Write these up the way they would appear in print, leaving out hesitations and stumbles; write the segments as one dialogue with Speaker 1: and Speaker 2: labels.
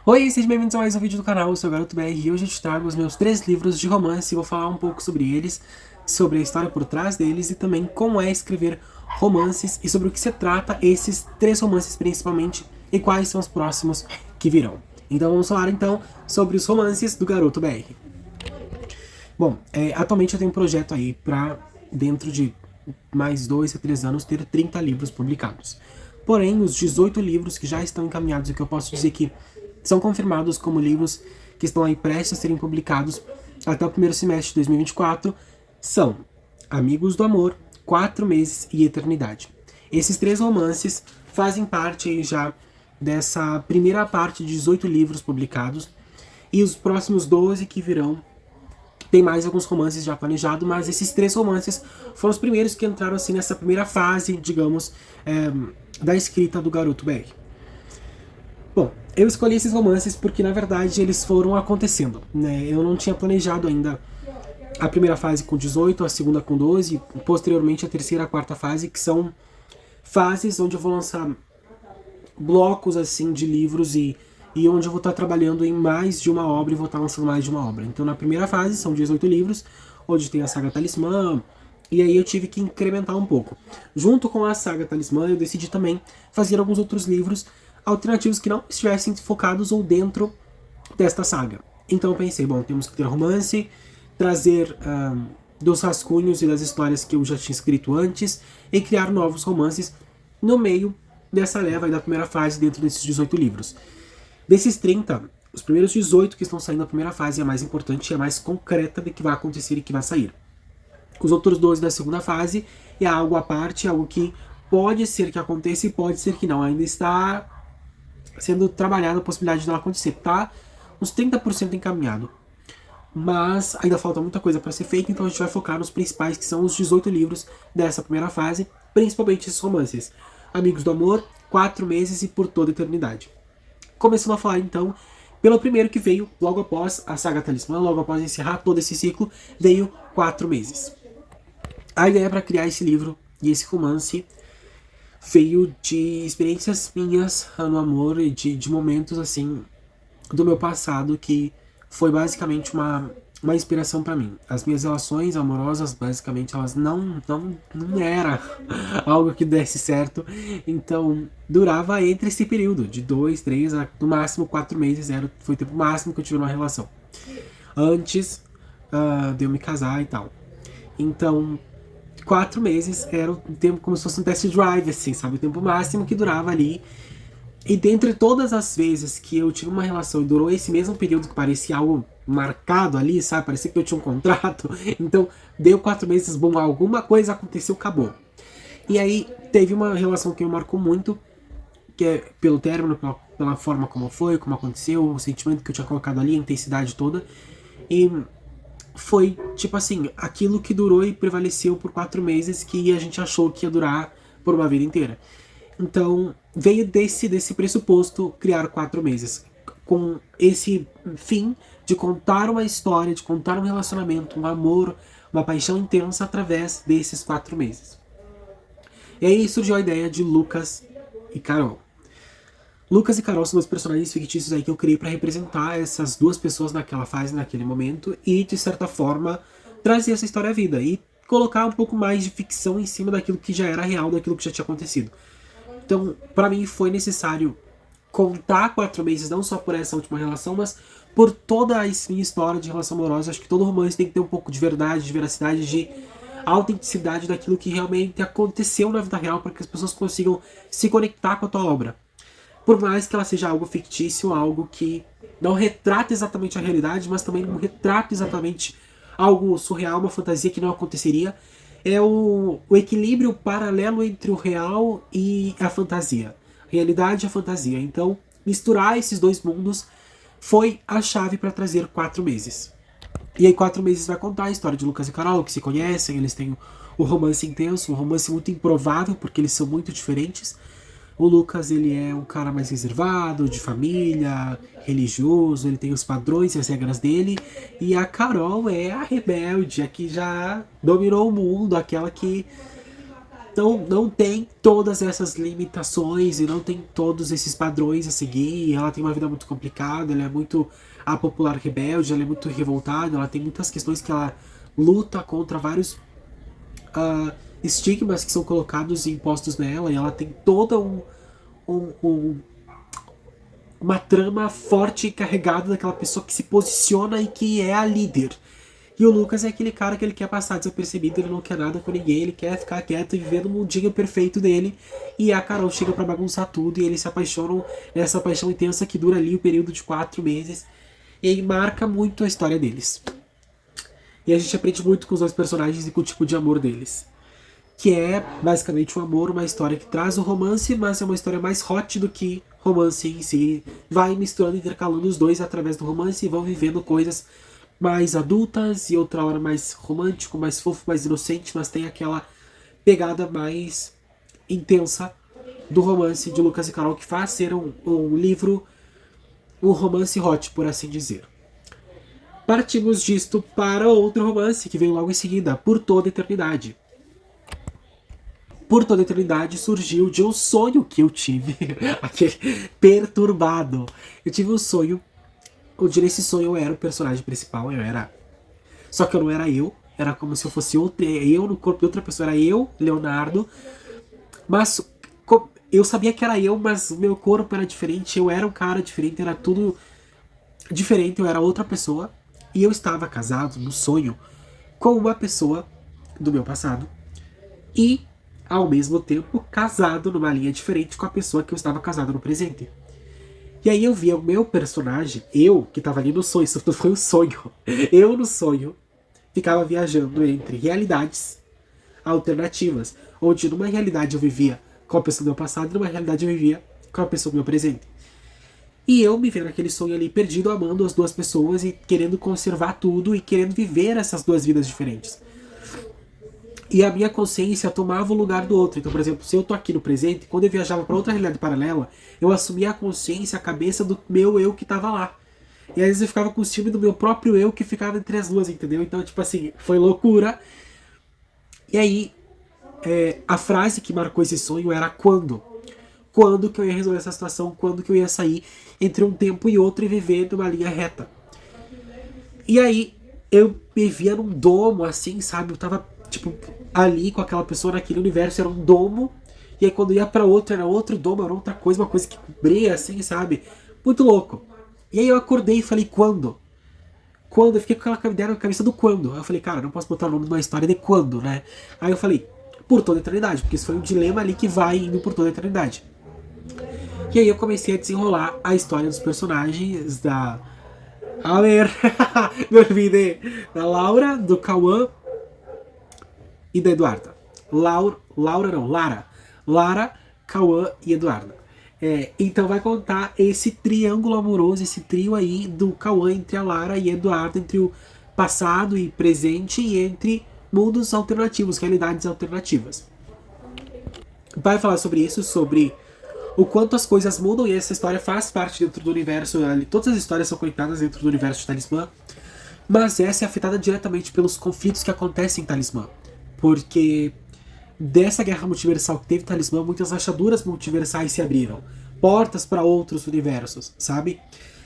Speaker 1: Oi, sejam bem-vindos a mais um vídeo do canal, eu sou o Garoto BR e hoje eu te trago os meus 3 livros de romance e vou falar um pouco sobre eles, sobre a história por trás deles e também como é escrever romances e sobre o que se trata esses 3 romances principalmente e quais são os próximos que virão. Então vamos falar então sobre os romances do Garoto BR. Bom, atualmente eu tenho um projeto aí para dentro de mais 2 a 3 anos ter 30 livros publicados. Porém, os 18 livros que já estão encaminhados e que eu posso dizer que são confirmados como livros que estão aí prestes a serem publicados até o primeiro semestre de 2024 são Amigos do Amor, 4 Meses e Eternidade. Esses 3 romances fazem parte aí já dessa primeira parte de 18 livros publicados e os próximos 12 que virão tem mais alguns romances já planejados, mas esses 3 romances foram os primeiros que entraram assim nessa primeira fase, digamos, da escrita do Garoto BR. Bom, eu escolhi esses romances porque na verdade eles foram acontecendo, né? Eu não tinha planejado ainda a primeira fase com 18, a segunda com 12, posteriormente a terceira e a quarta fase, que são fases onde eu vou lançar blocos assim de livros e onde eu vou estar trabalhando em mais de uma obra e vou estar lançando mais de uma obra. Então na primeira fase são 18 livros, onde tem a saga Talismã, e aí eu tive que incrementar um pouco. Junto com a saga Talismã, eu decidi também fazer alguns outros livros alternativos que não estivessem focados ou dentro desta saga. Então eu pensei, bom, temos que ter romance, trazer dos rascunhos e das histórias que eu já tinha escrito antes e criar novos romances no meio dessa leva aí da primeira fase dentro desses 18 livros. Desses 30, os primeiros 18 que estão saindo da primeira fase é a mais importante e a mais concreta de que vai acontecer e que vai sair. Os outros 12 da segunda fase é algo à parte, algo que pode ser que aconteça e pode ser que não. Ainda está sendo trabalhada a possibilidade dela acontecer. Tá uns 30% encaminhado. Mas ainda falta muita coisa para ser feita, então a gente vai focar nos principais, que são os 18 livros dessa primeira fase, principalmente esses romances. Amigos do Amor, 4 Meses e Por Toda a Eternidade. Começando a falar então pelo primeiro que veio logo após a saga Talismã, logo após encerrar todo esse ciclo, veio 4 Meses. A ideia para criar esse livro e esse romance veio de experiências minhas no amor e de momentos assim do meu passado que foi basicamente uma inspiração para mim. As minhas relações amorosas, basicamente, elas não era algo que desse certo. Então, durava entre esse período, de 2, 3, no máximo 4 meses, foi o tempo máximo que eu tive uma relação. Antes de eu me casar e tal. Então, 4 meses era o tempo como se fosse um test drive, assim, sabe? O tempo máximo que durava ali. E dentre todas as vezes que eu tive uma relação e durou esse mesmo período que parecia algo marcado ali, sabe? Parecia que eu tinha um contrato. Então, deu 4 meses, bom, alguma coisa aconteceu, acabou. E aí, teve uma relação que me marcou muito, que é pelo término, pela forma como foi, como aconteceu, o sentimento que eu tinha colocado ali, a intensidade toda. E foi, tipo assim, aquilo que durou e prevaleceu por 4 meses que a gente achou que ia durar por uma vida inteira. Então, veio desse pressuposto criar 4 meses. Com esse fim de contar uma história, de contar um relacionamento, um amor, uma paixão intensa através desses 4 meses. E aí surgiu a ideia de Lucas e Carol. Lucas e Carol são dois personagens fictícios aí que eu criei para representar essas duas pessoas naquela fase, naquele momento, e de certa forma trazer essa história à vida e colocar um pouco mais de ficção em cima daquilo que já era real, daquilo que já tinha acontecido. Então, para mim foi necessário contar 4 meses, não só por essa última relação, mas por toda a minha história de relação amorosa. Acho que todo romance tem que ter um pouco de verdade, de veracidade, de autenticidade daquilo que realmente aconteceu na vida real, para que as pessoas consigam se conectar com a tua obra. Por mais que ela seja algo fictício, algo que não retrata exatamente a realidade, mas também não retrata exatamente algo surreal, uma fantasia que não aconteceria, é o equilíbrio paralelo entre o real e a fantasia. Realidade e a fantasia. Então, misturar esses dois mundos foi a chave para trazer 4 meses. E aí 4 meses vai contar a história de Lucas e Carol, que se conhecem, eles têm o romance intenso, um romance muito improvável, porque eles são muito diferentes. O Lucas, ele é um cara mais reservado, de família, religioso, ele tem os padrões e as regras dele. E a Carol é a rebelde, a que já dominou o mundo, aquela que não tem todas essas limitações e não tem todos esses padrões a seguir. E ela tem uma vida muito complicada, ela é muito a popular rebelde, ela é muito revoltada, ela tem muitas questões que ela luta contra vários estigmas que são colocados e impostos nela, e ela tem toda uma trama forte e carregada daquela pessoa que se posiciona e que é a líder. E o Lucas é aquele cara que ele quer passar desapercebido, ele não quer nada com ninguém, ele quer ficar quieto e viver no mundinho perfeito dele. E a Carol chega pra bagunçar tudo e eles se apaixonam nessa paixão intensa que dura ali o período de 4 meses. E aí marca muito a história deles. E a gente aprende muito com os dois personagens e com o tipo de amor deles. Que é basicamente um amor, uma história que traz o romance, mas é uma história mais hot do que romance em si. Vai misturando, intercalando os dois através do romance e vão vivendo coisas mais adultas e outra hora mais romântico, mais fofo, mais inocente, mas tem aquela pegada mais intensa do romance de Lucas e Carol que faz ser um livro, um romance hot, por assim dizer. Partimos disto para outro romance que vem logo em seguida, Por Toda a Eternidade. Por Toda a Eternidade surgiu de um sonho que eu tive, aquele perturbado. Eu tive um sonho onde nesse sonho eu era o personagem principal, eu era. Só que eu não era eu, era como se eu fosse eu no corpo de outra pessoa, era eu, Leonardo. Mas eu sabia que era eu, mas o meu corpo era diferente, eu era um cara diferente, era tudo diferente, eu era outra pessoa. E eu estava casado no sonho com uma pessoa do meu passado. E, ao mesmo tempo, casado numa linha diferente com a pessoa que eu estava casado no presente. E aí eu via o meu personagem, eu, que tava ali no sonho, isso foi um sonho. Eu no sonho, ficava viajando entre realidades alternativas. Onde numa realidade eu vivia com a pessoa do meu passado e numa realidade eu vivia com a pessoa do meu presente. E eu me vendo naquele sonho ali, perdido, amando as duas pessoas e querendo conservar tudo e querendo viver essas duas vidas diferentes. E a minha consciência tomava o lugar do outro. Então, por exemplo, se eu tô aqui no presente, quando eu viajava para outra realidade paralela, eu assumia a consciência, a cabeça do meu eu que tava lá. E às vezes eu ficava com o ciúme do meu próprio eu que ficava entre as duas, entendeu? Então, tipo assim, foi loucura. E aí, a frase que marcou esse sonho era quando? Quando que eu ia resolver essa situação? Quando que eu ia sair entre um tempo e outro e viver numa linha reta? E aí, eu me via num domo, assim, sabe? Eu tava, tipo, ali com aquela pessoa naquele universo, era um domo. E aí quando ia pra outro, era outro domo, era outra coisa, uma coisa que cobria, assim, sabe? Muito louco. E aí eu acordei e falei, quando? Quando? Eu fiquei com aquela ideia na cabeça do quando. Aí eu falei, cara, não posso botar o nome de uma história de quando, né? Aí eu falei, por toda a eternidade, porque isso foi um dilema ali que vai indo por toda a eternidade. E aí eu comecei a desenrolar a história dos personagens da... A ver, me olvidei. Da Laura, do Cauã e da Eduarda. Lara, Cauã e Eduarda. Então vai contar esse triângulo amoroso, esse trio aí do Cauã entre a Lara e a Eduarda, entre o passado e presente e entre mundos alternativos, realidades alternativas. Vai falar sobre isso, sobre o quanto as coisas mudam e essa história faz parte dentro do universo. Todas as histórias são conectadas dentro do universo de Talismã, mas essa é afetada diretamente pelos conflitos que acontecem em Talismã. Porque dessa guerra multiversal que teve Talismã, muitas rachaduras multiversais se abriram. Portas para outros universos, sabe?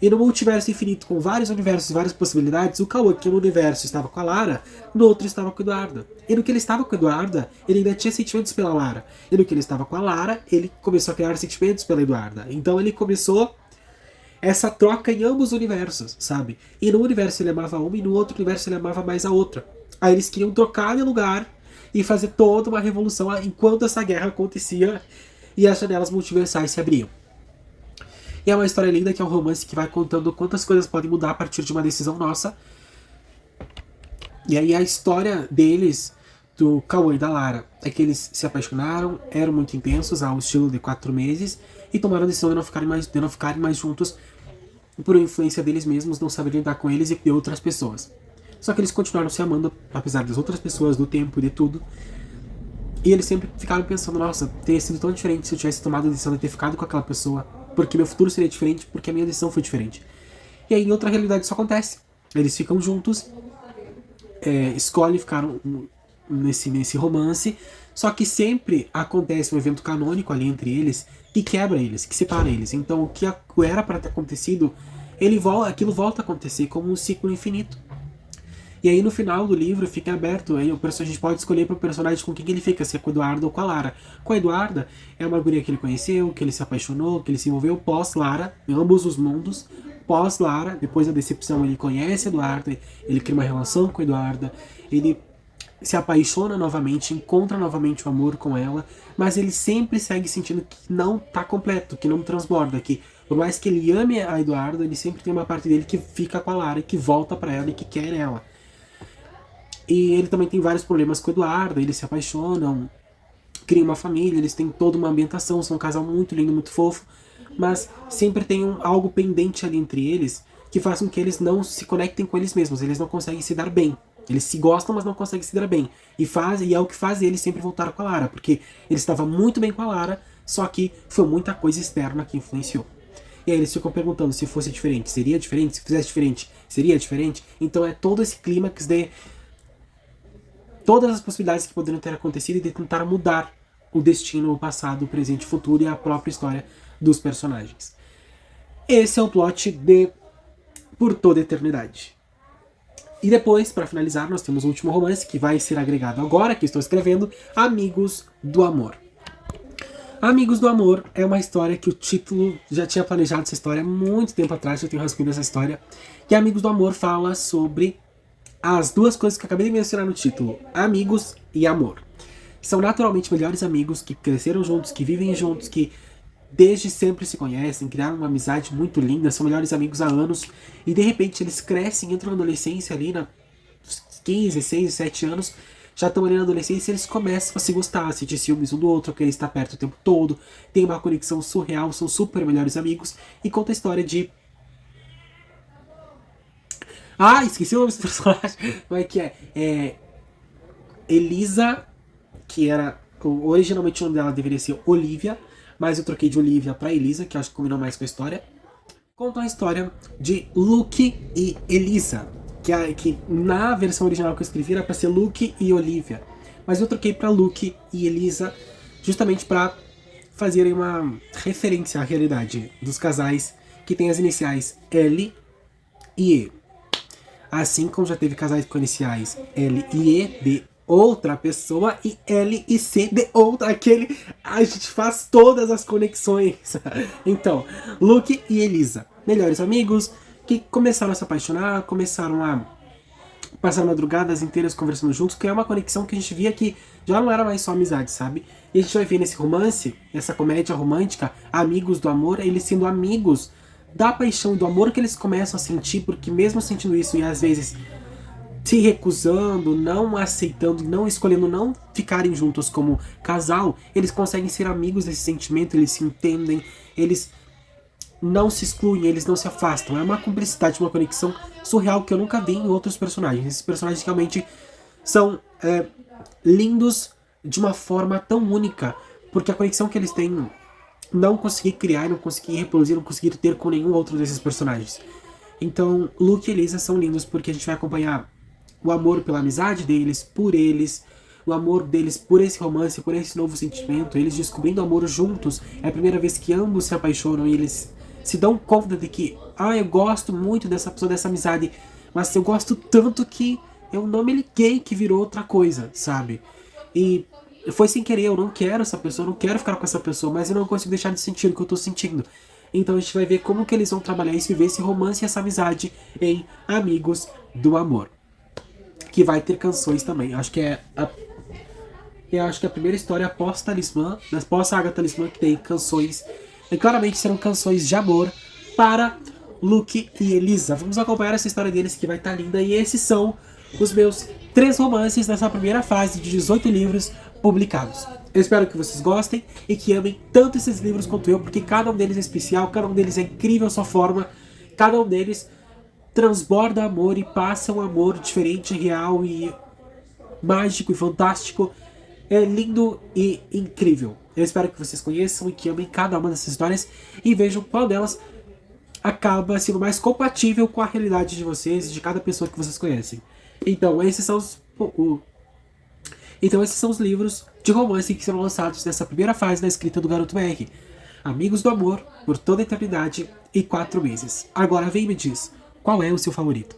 Speaker 1: E no multiverso infinito, com vários universos e várias possibilidades, o Cauã, que no universo estava com a Lara, no outro estava com a Eduarda. E no que ele estava com a Eduarda, ele ainda tinha sentimentos pela Lara. E no que ele estava com a Lara, ele começou a criar sentimentos pela Eduarda. Então ele começou essa troca em ambos os universos, sabe? E no universo ele amava uma e no outro universo ele amava mais a outra. Aí eles queriam trocar de lugar e fazer toda uma revolução enquanto essa guerra acontecia e as janelas multiversais se abriam. E é uma história linda que é um romance que vai contando quantas coisas podem mudar a partir de uma decisão nossa. E aí a história deles, do Cauã e da Lara, é que eles se apaixonaram, eram muito intensos ao estilo de 4 meses e tomaram a decisão de não ficarem mais juntos por influência deles mesmos, não saberem lidar com eles e de outras pessoas. Só que eles continuaram se amando, apesar das outras pessoas, do tempo e de tudo. E eles sempre ficaram pensando, nossa, teria sido tão diferente se eu tivesse tomado a decisão de ter ficado com aquela pessoa, porque meu futuro seria diferente, porque a minha decisão foi diferente. E aí em outra realidade isso acontece. Eles ficam juntos, escolhem ficar nesse romance, Só que sempre acontece um evento canônico ali entre eles que quebra eles, que separa eles. Então o que era para ter acontecido, aquilo volta a acontecer como um ciclo infinito. E aí no final do livro fica aberto, aí a gente pode escolher pro personagem com quem ele fica, se é com o Eduardo ou com a Lara. Com a Eduarda, é uma guria que ele conheceu, que ele se apaixonou, que ele se envolveu pós-Lara, em ambos os mundos. Pós-Lara, depois da decepção, ele conhece a Eduarda, ele cria uma relação com a Eduarda, ele se apaixona novamente, encontra novamente o amor com ela, mas ele sempre segue sentindo que não tá completo, que não transborda, que por mais que ele ame a Eduarda, ele sempre tem uma parte dele que fica com a Lara, que volta para ela e que quer ela. E ele também tem vários problemas com o Eduardo, eles se apaixonam, criam uma família, eles têm toda uma ambientação, são um casal muito lindo, muito fofo, mas sempre tem algo pendente ali entre eles que faz com que eles não se conectem com eles mesmos, eles não conseguem se dar bem. Eles se gostam, mas não conseguem se dar bem. E é o que faz eles sempre voltar com a Lara, porque ele estava muito bem com a Lara, só que foi muita coisa externa que influenciou. E aí eles ficam perguntando se fosse diferente, seria diferente? Se fizesse diferente, seria diferente? Então é todo esse clímax de todas as possibilidades que poderiam ter acontecido e de tentar mudar o destino, o passado, o presente, o futuro e a própria história dos personagens. Esse é o plot de Por Toda a Eternidade. E depois, para finalizar, nós temos o último romance que vai ser agregado agora, que estou escrevendo, Amigos do Amor. Amigos do Amor é uma história que o título já tinha planejado essa história há muito tempo atrás, eu tenho rascunho dessa história. E Amigos do Amor fala sobre as duas coisas que eu acabei de mencionar no título, amigos e amor. São naturalmente melhores amigos que cresceram juntos, que vivem juntos, que desde sempre se conhecem, criaram uma amizade muito linda, são melhores amigos há anos, e de repente eles crescem, entram na adolescência ali, na 15, 16, 17 anos, já estão ali na adolescência e eles começam a se gostar, a sentir ciúmes um do outro, a querer estar perto o tempo todo, tem uma conexão surreal, são super melhores amigos, e conta a história de... Ah, esqueci o nome desse personagem, como é que é? Elisa, que era... Originalmente o nome dela deveria ser Olivia, mas eu troquei de Olivia pra Elisa, que acho que combinou mais com a história. Conta a história de Luke e Elisa, que na versão original que eu escrevi era pra ser Luke e Olivia, mas eu troquei pra Luke e Elisa justamente pra fazerem uma referência à realidade dos casais que tem as iniciais L e E. Assim como já teve casais com iniciais L e E de outra pessoa e L e C de outra, a gente faz todas as conexões. Então, Luke e Elisa, melhores amigos que começaram a se apaixonar, começaram a passar madrugadas inteiras conversando juntos, que é uma conexão que a gente via que já não era mais só amizade, sabe? E a gente vai ver nesse romance, nessa comédia romântica, Amigos do Amor, eles sendo amigos da paixão e do amor que eles começam a sentir, porque mesmo sentindo isso e às vezes se recusando, não aceitando, não escolhendo não ficarem juntos como casal, eles conseguem ser amigos desse sentimento, eles se entendem, eles não se excluem, eles não se afastam. É uma cumplicidade, uma conexão surreal que eu nunca vi em outros personagens. Esses personagens realmente são lindos de uma forma tão única, porque a conexão que eles têm não consegui criar, não consegui reproduzir, não consegui ter com nenhum outro desses personagens. Então, Luke e Elisa são lindos porque a gente vai acompanhar o amor pela amizade deles, por eles, o amor deles por esse romance, por esse novo sentimento, eles descobrindo amor juntos. É a primeira vez que ambos se apaixonam e eles se dão conta de que, eu gosto muito dessa pessoa, dessa amizade, mas eu gosto tanto que eu não me liguei que virou outra coisa, sabe? E foi sem querer, eu não quero essa pessoa, eu não quero ficar com essa pessoa, mas eu não consigo deixar de sentir o que eu tô sentindo. Então a gente vai ver como que eles vão trabalhar isso e ver esse romance e essa amizade em Amigos do Amor. Que vai ter canções também. Eu acho que é a primeira história pós-Talismã, pós-Saga Talismã, que tem canções. E claramente serão canções de amor para Luke e Elisa. Vamos acompanhar essa história deles que vai estar linda. E esses são os meus 3 romances nessa primeira fase de 18 livros publicados. Eu espero que vocês gostem e que amem tanto esses livros quanto eu, porque cada um deles é especial, cada um deles é incrível a sua forma, cada um deles transborda amor e passa um amor diferente, real e mágico e fantástico. É lindo e incrível. Eu espero que vocês conheçam e que amem cada uma dessas histórias e vejam qual delas acaba sendo mais compatível com a realidade de vocês e de cada pessoa que vocês conhecem. Então, esses são Então esses são os livros de romance que serão lançados nessa primeira fase da escrita do Garoto BR. Amigos do Amor, Por Toda a Eternidade e 4 Meses. Agora vem e me diz, qual é o seu favorito?